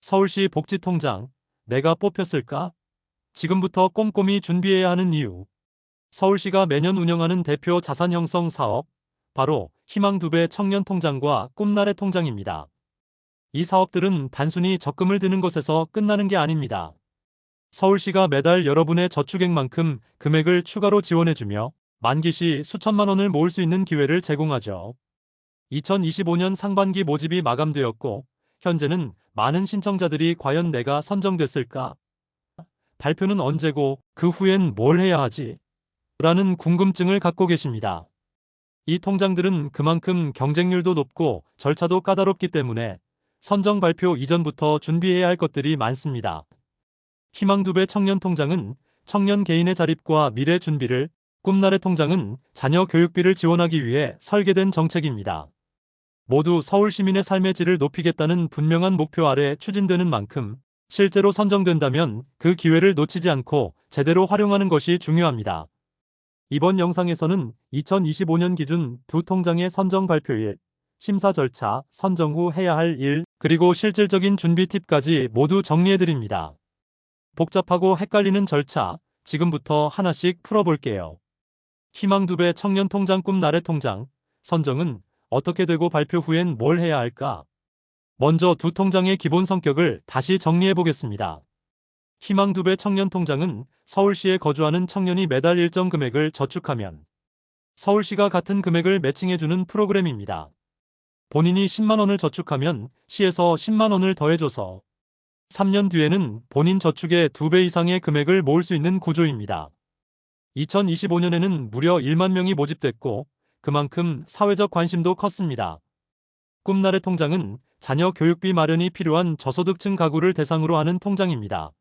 서울시 복지통장, 내가 뽑혔을까? 지금부터 꼼꼼히 준비해야 하는 이유. 서울시가 매년 운영하는 대표 자산 형성 사업, 바로 희망 2배 청년 통장과 꿈나래 통장입니다. 이 사업들은 단순히 적금을 드는 것에서 끝나는 게 아닙니다. 서울시가 매달 여러분의 저축액만큼 금액을 추가로 지원해주며 만기 시 수천만 원을 모을 수 있는 기회를 제공하죠. 2025년 상반기 모집이 마감되었고, 현재는 많은 신청자들이 과연 내가 선정됐을까? 발표는 언제고 그 후엔 뭘 해야 하지? 라는 궁금증을 갖고 계십니다. 이 통장들은 그만큼 경쟁률도 높고 절차도 까다롭기 때문에 선정 발표 이전부터 준비해야 할 것들이 많습니다. 희망 2배 청년 통장은 청년 개인의 자립과 미래 준비를, 꿈나래 통장은 자녀 교육비를 지원하기 위해 설계된 정책입니다. 모두 서울 시민의 삶의 질을 높이겠다는 분명한 목표 아래 추진되는 만큼 실제로 선정된다면 그 기회를 놓치지 않고 제대로 활용하는 것이 중요합니다. 이번 영상에서는 2025년 기준 두 통장의 선정 발표일, 심사 절차, 선정 후 해야 할 일, 그리고 실질적인 준비 팁까지 모두 정리해드립니다. 복잡하고 헷갈리는 절차, 지금부터 하나씩 풀어볼게요. 희망 2배 청년 통장 꿈나래 통장, 선정은 어떻게 되고 발표 후엔 뭘 해야 할까? 먼저 두 통장의 기본 성격을 다시 정리해 보겠습니다. 희망 2배 청년 통장은 서울시에 거주하는 청년이 매달 일정 금액을 저축하면 서울시가 같은 금액을 매칭해주는 프로그램입니다. 본인이 10만 원을 저축하면 시에서 10만 원을 더해줘서 3년 뒤에는 본인 저축의 2배 이상의 금액을 모을 수 있는 구조입니다. 2025년에는 무려 1만 명이 모집됐고 그만큼 사회적 관심도 컸습니다. 꿈나래 통장은 자녀 교육비 마련이 필요한 저소득층 가구를 대상으로 하는 통장입니다.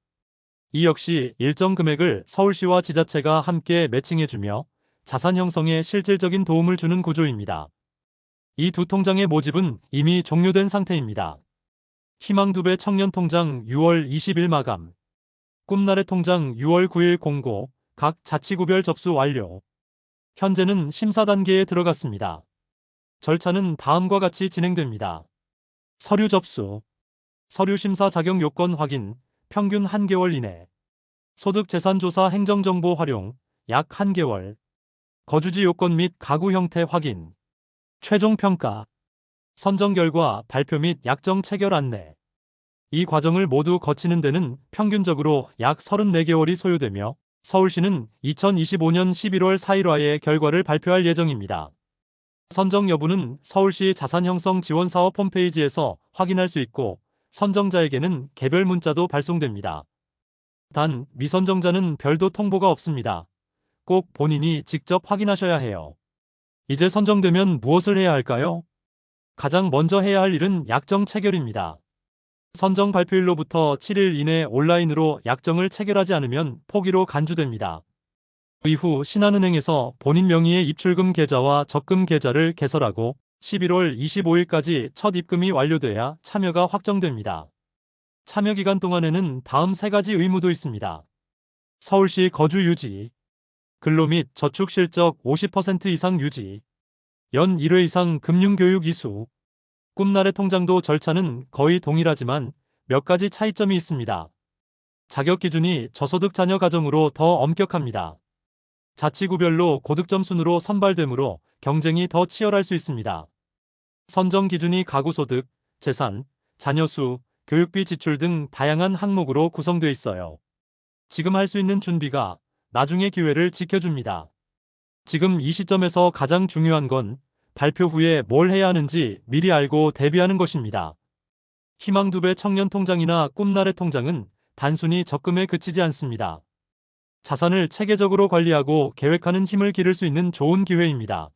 이 역시 일정 금액을 서울시와 지자체가 함께 매칭해주며 자산 형성에 실질적인 도움을 주는 구조입니다. 이 두 통장의 모집은 이미 종료된 상태입니다. 희망 2배 청년 통장 6월 20일 마감, 꿈나래 통장 6월 9일 공고, 각 자치구별 접수 완료. 현재는 심사 단계에 들어갔습니다. 절차는 다음과 같이 진행됩니다. 서류 접수, 서류 심사 자격 요건 확인, 평균 1개월 이내. 소득 재산 조사 행정정보 활용, 약 1개월. 거주지 요건 및 가구 형태 확인. 최종 평가. 선정 결과 발표 및 약정 체결 안내. 이 과정을 모두 거치는 데는 평균적으로 약 34개월이 소요되며 서울시는 2025년 11월 4일화에 결과를 발표할 예정입니다. 선정 여부는 서울시 자산형성 지원사업 홈페이지에서 확인할 수 있고 선정자에게는 개별 문자도 발송됩니다. 단, 미선정자는 별도 통보가 없습니다. 꼭 본인이 직접 확인하셔야 해요. 이제 선정되면 무엇을 해야 할까요? 가장 먼저 해야 할 일은 약정 체결입니다. 선정 발표일로부터 7일 이내 온라인으로 약정을 체결하지 않으면 포기로 간주됩니다. 이후 신한은행에서 본인 명의의 입출금 계좌와 적금 계좌를 개설하고 11월 25일까지 첫 입금이 완료돼야 참여가 확정됩니다. 참여 기간 동안에는 다음 3가지 의무도 있습니다. 서울시 거주 유지, 근로 및 저축 실적 50% 이상 유지, 연 1회 이상 금융교육 이수. 꿈나래 통장도 절차는 거의 동일하지만 몇 가지 차이점이 있습니다. 자격 기준이 저소득 자녀 가정으로 더 엄격합니다. 자치구별로 고득점 순으로 선발되므로 경쟁이 더 치열할 수 있습니다. 선정 기준이 가구 소득, 재산, 자녀 수, 교육비 지출 등 다양한 항목으로 구성되어 있어요. 지금 할 수 있는 준비가 나중의 기회를 지켜줍니다. 지금 이 시점에서 가장 중요한 건 발표 후에 뭘 해야 하는지 미리 알고 대비하는 것입니다. 희망 2배 청년 통장이나 꿈나래 통장은 단순히 적금에 그치지 않습니다. 자산을 체계적으로 관리하고 계획하는 힘을 기를 수 있는 좋은 기회입니다.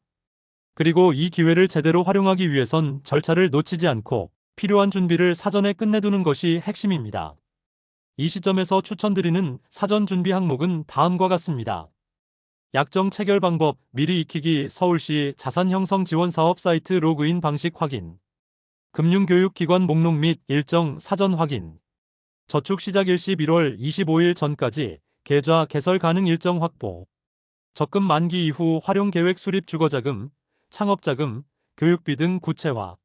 그리고 이 기회를 제대로 활용하기 위해선 절차를 놓치지 않고 필요한 준비를 사전에 끝내두는 것이 핵심입니다. 이 시점에서 추천드리는 사전 준비 항목은 다음과 같습니다. 약정 체결 방법, 미리 익히기, 서울시 자산형성 지원사업 사이트 로그인 방식 확인, 금융교육기관 목록 및 일정 사전 확인, 저축 시작일 시 1월 25일 전까지 계좌 개설 가능 일정 확보, 적금 만기 이후 활용 계획 수립 주거자금, 창업자금, 교육비 등 구체화.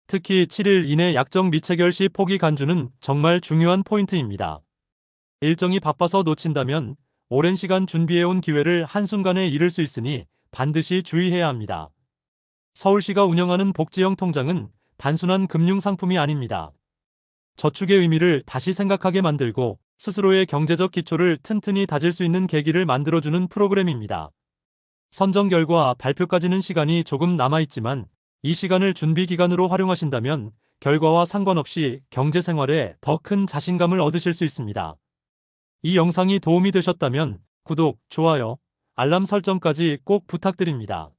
특히 7일 이내 약정 미체결 시 포기 간주는 정말 중요한 포인트입니다. 일정이 바빠서 놓친다면 오랜 시간 준비해온 기회를 한순간에 잃을 수 있으니 반드시 주의해야 합니다. 서울시가 운영하는 복지형 통장은 단순한 금융 상품이 아닙니다. 저축의 의미를 다시 생각하게 만들고 스스로의 경제적 기초를 튼튼히 다질 수 있는 계기를 만들어주는 프로그램입니다. 선정 결과 발표까지는 시간이 조금 남아있지만 이 시간을 준비 기간으로 활용하신다면 결과와 상관없이 경제 생활에 더 큰 자신감을 얻으실 수 있습니다. 이 영상이 도움이 되셨다면 구독, 좋아요, 알람 설정까지 꼭 부탁드립니다.